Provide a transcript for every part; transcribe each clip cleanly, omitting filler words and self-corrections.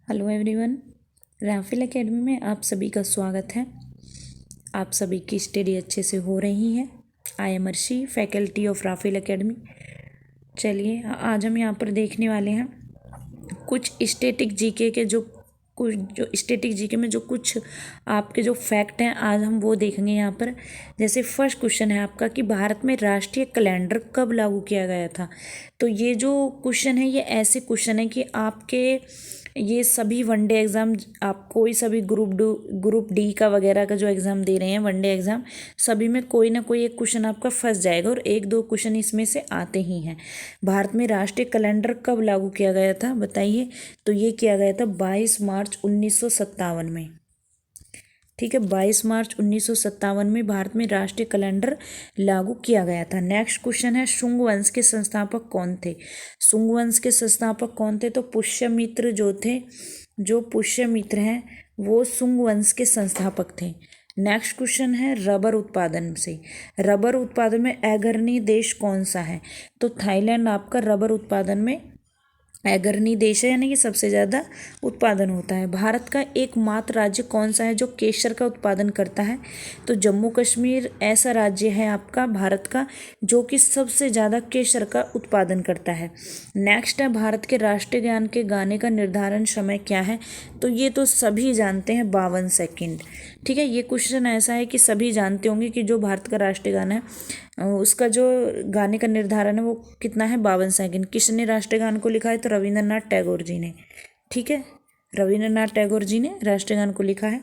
Hello everyone, Rafale academy में आप सभी का स्वागत है। आप सभी की स्टडी अच्छे से हो रही है। I am Arshi, faculty of Raphael academy. चलिए आज हम यहाँ पर देखने वाले हैं कुछ स्टैटिक जीके के जो स्टैटिक जीके में जो कुछ आपके जो फैक्ट हैं आज हम वो देखेंगे यहाँ पर। जैसे फर्स्ट क्वेश्चन है आपका कि भारत में राष्ट्रीय कैलेंडर कब लागू किया गया था। तो ये जो क्वेश्चन है ये ऐसे क्वेश्चन है कि आपके ये सभी वनडे एग्ज़ाम, आप कोई सभी ग्रुप डी का वगैरह का जो एग्ज़ाम दे रहे हैं वनडे एग्ज़ाम, सभी में कोई ना कोई एक क्वेश्चन आपका फंस जाएगा और एक दो क्वेश्चन इसमें से आते ही हैं। भारत में राष्ट्रीय कैलेंडर कब लागू किया गया था बताइए। तो ये किया गया था 22 मार्च 1957 में। ठीक है, 22 मार्च 1957 में भारत में राष्ट्रीय कैलेंडर लागू किया गया था। नेक्स्ट क्वेश्चन है शुंग वंश के संस्थापक कौन थे। शुंग वंश के संस्थापक कौन थे। तो पुष्यमित्र जो थे, जो पुष्यमित्र हैं वो शुंग वंश के संस्थापक थे। नेक्स्ट क्वेश्चन है रबर उत्पादन से। रबर उत्पादन में अग्रणी देश कौन सा है। तो थाईलैंड आपका रबर उत्पादन में अग्रणी देश है, यानी कि सबसे ज़्यादा उत्पादन होता है। भारत का एकमात्र राज्य कौन सा है जो केसर का उत्पादन करता है। तो जम्मू कश्मीर ऐसा राज्य है आपका भारत का जो कि सबसे ज़्यादा केसर का उत्पादन करता है। नेक्स्ट है भारत के राष्ट्रीय गान के गाने का निर्धारण समय क्या है। तो ये तो सभी जानते हैं 52 सेकेंड। ठीक है, ये क्वेश्चन ऐसा है कि सभी जानते होंगे कि जो भारत का राष्ट्रीय गाना है उसका जो गाने का निर्धारण है वो कितना है, 52 सेकेंड। किसने राष्ट्रीय गान को लिखा है। तो रविंद्रनाथ टैगोर जी ने। ठीक है, रविंद्रनाथ टैगोर जी ने राष्ट्रीय गान को लिखा है।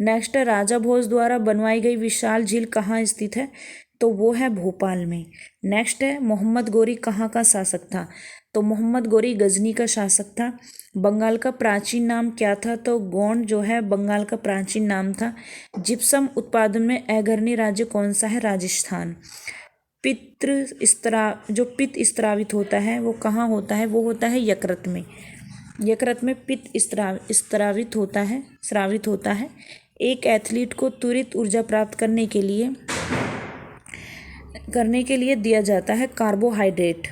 नेक्स्ट है राजा भोज द्वारा बनवाई गई विशाल झील कहाँ स्थित है। तो वो है भोपाल में। नेक्स्ट है मोहम्मद गोरी कहाँ का शासक था। तो मोहम्मद गोरी गजनी का शासक था। बंगाल का प्राचीन नाम क्या था। तो गोंड जो है बंगाल का प्राचीन नाम था। जिप्सम उत्पादन में अग्रणी राज्य कौन सा है। राजस्थान। जो पित्त स्त्रावित होता है वो कहाँ होता है। वो होता है यकृत में। यकृत में पित्त स्रावित होता है। एक एथलीट को त्वरित ऊर्जा प्राप्त करने के लिए दिया जाता है कार्बोहाइड्रेट।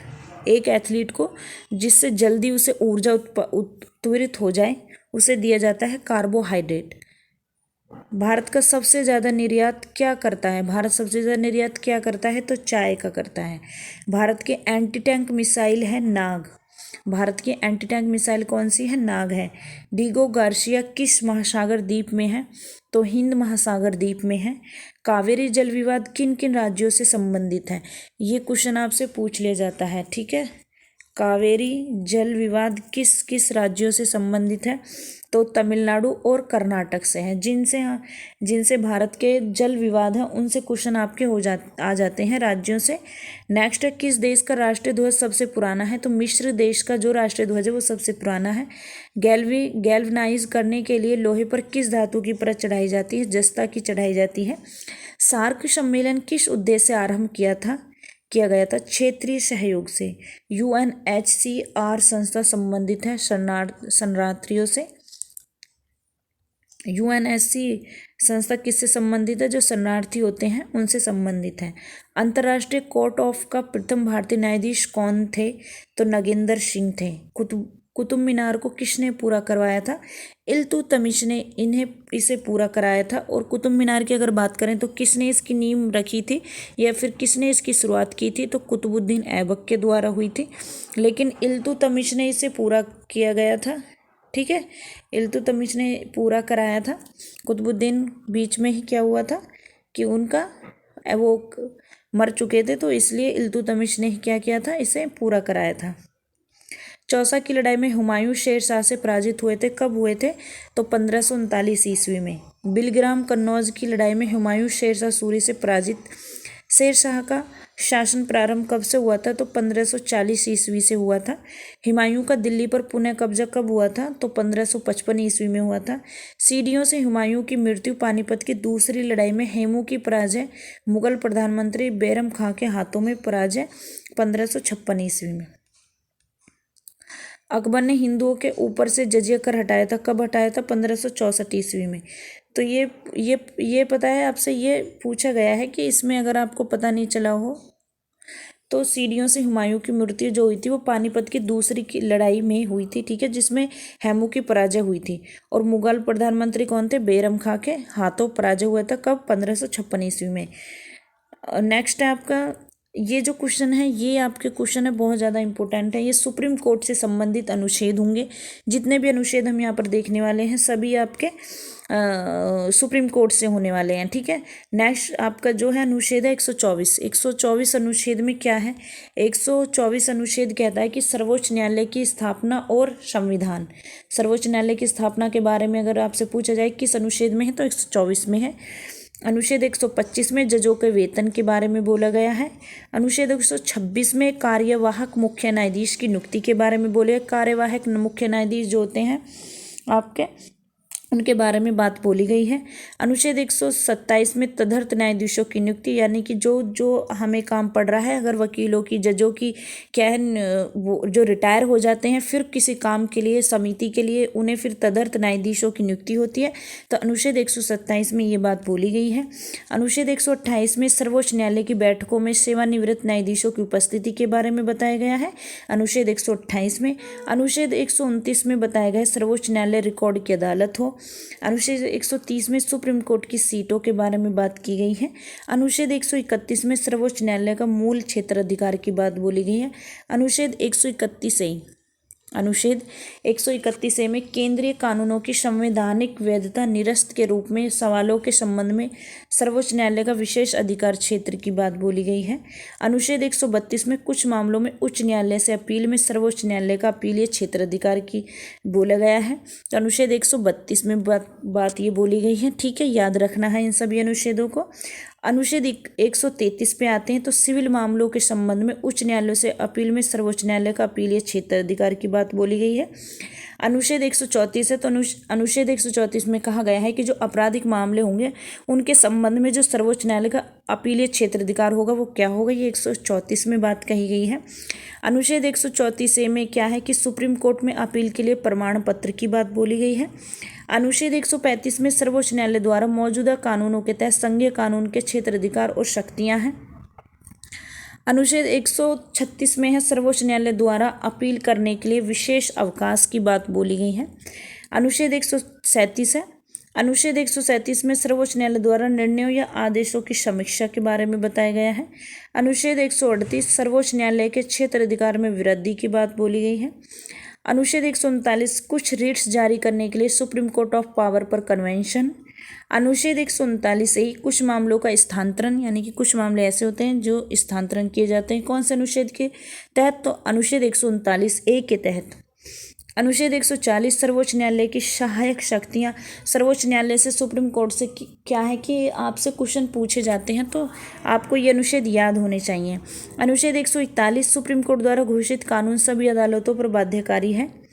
एक एथलीट को जिससे जल्दी उसे ऊर्जा त्वरित हो जाए उसे दिया जाता है कार्बोहाइड्रेट। भारत का सबसे ज़्यादा निर्यात क्या करता है। भारत सबसे ज़्यादा निर्यात क्या करता है। तो चाय का करता है। भारत के एंटी टैंक मिसाइल है नाग। भारत की एंटी टैंक मिसाइल कौन सी है। नाग है। डिगो गार्सिया किस महासागर द्वीप में है। तो हिंद महासागर द्वीप में है। कावेरी जल विवाद किन किन राज्यों से संबंधित है। ये क्वेश्चन आपसे पूछ लिया जाता है। ठीक है, कावेरी जल विवाद किस किस राज्यों से संबंधित है। तो तमिलनाडु और कर्नाटक से है। जिनसे भारत के जल विवाद हैं उनसे क्वेश्चन आपके आ जाते हैं राज्यों से। नेक्स्ट है किस देश का राष्ट्रीय ध्वज सबसे पुराना है। तो मिस्र देश का जो राष्ट्रीय ध्वज है वो सबसे पुराना है। गैल्वनाइज करने के लिए लोहे पर किस धातु की परत चढ़ाई जाती है। जस्ता की चढ़ाई जाती है। सार्क सम्मेलन किस उद्देश्य से आरंभ किया गया था। क्षेत्रीय सहयोग से। UNHCR संस्था संबंधित है शरणार्थियों से। UNSC संस्था किससे संबंधित है। जो शरणार्थी होते हैं उनसे संबंधित है। अंतर्राष्ट्रीय कोर्ट ऑफ का प्रथम भारतीय न्यायाधीश कौन थे। तो नगेंद्र सिंह थे। कुतुब मीनार को किसने पूरा करवाया था। इल्तुतमिश ने इसे पूरा कराया था। और कुतुब मीनार की अगर बात करें तो किसने इसकी नींव रखी थी या फिर किसने इसकी शुरुआत की थी। तो कुतुबुद्दीन ऐबक के द्वारा हुई थी, लेकिन इल्तुतमिश ने इसे पूरा किया गया था। ठीक है, इल्तुतमिश ने पूरा कराया था। कुतुबुद्दीन बीच में ही क्या हुआ था कि उनका वो मर चुके थे, तो इसलिए इल्तुतमिश ने क्या किया था, इसे पूरा कराया था। चौसा की लड़ाई में हुमायूं शेरशाह से पराजित हुए थे। कब हुए थे। तो 1539 ईस्वी में। बिलग्राम कन्नौज की लड़ाई में हुमायूं शेरशाह सूरी से पराजित। शेरशाह का शासन प्रारंभ कब से हुआ था। तो 1540 ईस्वी से हुआ था। हुमायूं का दिल्ली पर पुनः कब्जा कब हुआ था। तो 1555 ईस्वी में हुआ था। सीढ़ियों से हुमायूं की मृत्यु। पानीपत की दूसरी लड़ाई में हेमू की पराजय। मुगल प्रधानमंत्री बैरम खां के हाथों में पराजय 1556 ईस्वी में। अकबर ने हिंदुओं के ऊपर से जजिया कर हटाया था। कब हटाया था। 1564 ईस्वी में। तो ये पता है आपसे, ये पूछा गया है कि इसमें अगर आपको पता नहीं चला हो तो सीढ़ियों से हुमायूं की मृत्यु जो हुई थी वो पानीपत की दूसरी की लड़ाई में हुई थी, ठीक है, जिसमें हेमू की पराजय हुई थी। और मुगल प्रधानमंत्री कौन थे? बैरम खां के हाथों पराजय हुआ था। कब? 1556 ईस्वी में। नेक्स्ट है आपका, ये जो क्वेश्चन है ये आपके क्वेश्चन है बहुत ज़्यादा इंपॉर्टेंट है। ये सुप्रीम कोर्ट से संबंधित अनुच्छेद होंगे। जितने भी अनुच्छेद हम यहाँ पर देखने वाले हैं सभी आपके सुप्रीम कोर्ट से होने वाले हैं, ठीक है। नेक्स्ट आपका जो है अनुच्छेद है 124। 124 अनुच्छेद में क्या है? 124 अनुच्छेद कहता है कि सर्वोच्च न्यायालय की स्थापना और संविधान। सर्वोच्च न्यायालय की स्थापना के बारे में अगर आपसे पूछा जाए किस अनुच्छेद में है तो 124 में है। अनुच्छेद 125 में जजों के वेतन के बारे में बोला गया है। अनुच्छेद 126 में कार्यवाहक मुख्य न्यायाधीश की नियुक्ति के बारे में बोले। कार्यवाहक मुख्य न्यायाधीश जो होते हैं आपके, उनके बारे में बात बोली गई है। अनुच्छेद 127 में तदर्थ न्यायाधीशों की नियुक्ति, यानी कि जो हमें काम पड़ रहा है, अगर वकीलों की, जजों की क्या है, वो जो रिटायर हो जाते हैं फिर किसी काम के लिए, समिति के लिए, उन्हें फिर तदर्थ न्यायाधीशों की नियुक्ति होती है। तो अनुच्छेद 127 में ये बात बोली गई है। अनुच्छेद 128 में सर्वोच्च न्यायालय की बैठकों में सेवानिवृत्त न्यायाधीशों की उपस्थिति के बारे में बताया गया है। अनुच्छेद 128 में। अनुच्छेद 129 में बताया गया है सर्वोच्च न्यायालय रिकॉर्ड की अदालत हो। अनुच्छेद 130 में सुप्रीम कोर्ट की सीटों के बारे में बात की गई है। अनुच्छेद 131 में सर्वोच्च न्यायालय का मूल क्षेत्र अधिकार की बात बोली गई है। अनुच्छेद 131 में केंद्रीय कानूनों की संवैधानिक वैधता निरस्त के रूप में सवालों के संबंध में सर्वोच्च न्यायालय का विशेष अधिकार क्षेत्र की बात बोली गई है। अनुच्छेद 132 में कुछ मामलों में उच्च न्यायालय से अपील में सर्वोच्च न्यायालय का अपीलीय क्षेत्र अधिकार की बोला गया है। तो अनुच्छेद 132 में बात ये बोली गई है, ठीक है, याद रखना है इन सभी अनुच्छेदों को। अनुच्छेद 133 पे आते हैं तो सिविल मामलों के संबंध में उच्च न्यायालय से अपील में सर्वोच्च न्यायालय का अपीलीय क्षेत्र अधिकार की बात बोली गई है। अनुच्छेद 134 है तो अनुच्छेद 134 में कहा गया है कि जो आपराधिक मामले होंगे उनके संबंध में जो सर्वोच्च न्यायालय का अपीलीय क्षेत्र अधिकार होगा वो क्या होगा, ये 134 में बात कही गई है। अनुच्छेद 134 में क्या है कि सुप्रीम कोर्ट में अपील के लिए प्रमाण पत्र की बात बोली गई है। अनुच्छेद 135 में सर्वोच्च न्यायालय द्वारा मौजूदा कानूनों के तहत संघीय कानून के क्षेत्र अधिकार और शक्तियां हैं। अनुच्छेद 136 में है सर्वोच्च न्यायालय द्वारा अपील करने के लिए विशेष अवकाश की बात बोली गई है। अनुच्छेद 137 है। अनुच्छेद 137 में सर्वोच्च न्यायालय द्वारा निर्णयों या आदेशों की समीक्षा के बारे में बताया गया है। अनुच्छेद 138 सर्वोच्च न्यायालय के क्षेत्र अधिकार में वृद्धि की बात बोली गई है। अनुच्छेद 139 कुछ रिट्स जारी करने के लिए सुप्रीम कोर्ट ऑफ पावर पर कन्वेंशन। अनुच्छेद 139 से कुछ मामलों का स्थानांतरण, यानी कि कुछ मामले ऐसे होते हैं जो स्थानांतरण किए जाते हैं। कौन से अनुच्छेद के तहत? तो अनुच्छेद 139A के तहत। अनुच्छेद 140 सर्वोच्च न्यायालय की सहायक शक्तियां। सर्वोच्च न्यायालय से, सुप्रीम कोर्ट से क्या है कि आपसे क्वेश्चन पूछे जाते हैं तो आपको ये अनुच्छेद याद होने चाहिए। अनुच्छेद 141 सुप्रीम कोर्ट द्वारा घोषित कानून सभी अदालतों पर बाध्यकारी है।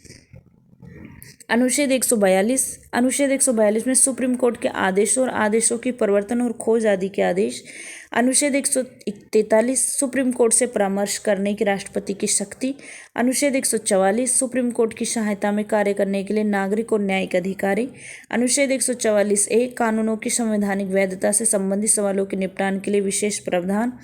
अनुच्छेद 142 में सुप्रीम कोर्ट के आदेशों और आदेशों की परिवर्तन और खोज आदि के आदेश। अनुच्छेद 143 सुप्रीम कोर्ट से परामर्श करने की राष्ट्रपति की शक्ति। अनुच्छेद 144 सुप्रीम कोर्ट की सहायता में कार्य करने के लिए नागरिक और न्यायिक अधिकारी। अनुच्छेद 144A कानूनों की संवैधानिक वैधता से संबंधित सवालों के निपटान के लिए विशेष प्रावधान।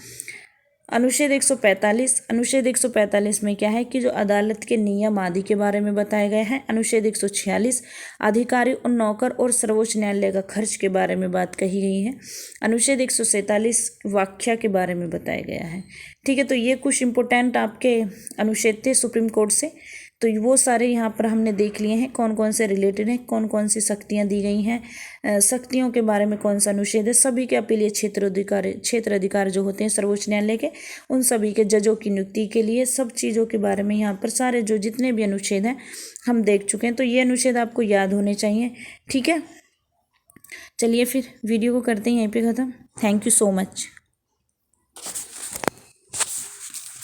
अनुच्छेद 145 में क्या है कि जो अदालत के नियम आदि के बारे में बताया गया है। अनुच्छेद 146 अधिकारी और नौकर और सर्वोच्च न्यायालय का खर्च के बारे में बात कही गई है। अनुच्छेद 147 व्याख्या के बारे में बताया गया है, ठीक है। तो ये कुछ इंपॉर्टेंट आपके अनुच्छेद थे सुप्रीम कोर्ट से। तो वो सारे यहाँ पर हमने देख लिए हैं कौन कौन से रिलेटेड हैं, कौन कौन सी शक्तियाँ दी गई हैं, शक्तियों के बारे में कौन सा अनुच्छेद है। सभी के अपीलीय क्षेत्र अधिकार जो होते हैं सर्वोच्च न्यायालय के, उन सभी के जजों की नियुक्ति के लिए सब चीज़ों के बारे में यहाँ पर सारे जो जितने भी अनुच्छेद हैं हम देख चुके हैं। तो ये अनुच्छेद आपको याद होने चाहिए, ठीक है। चलिए फिर वीडियो को करते हैं यहीं पे ख़त्म। Thank you so much.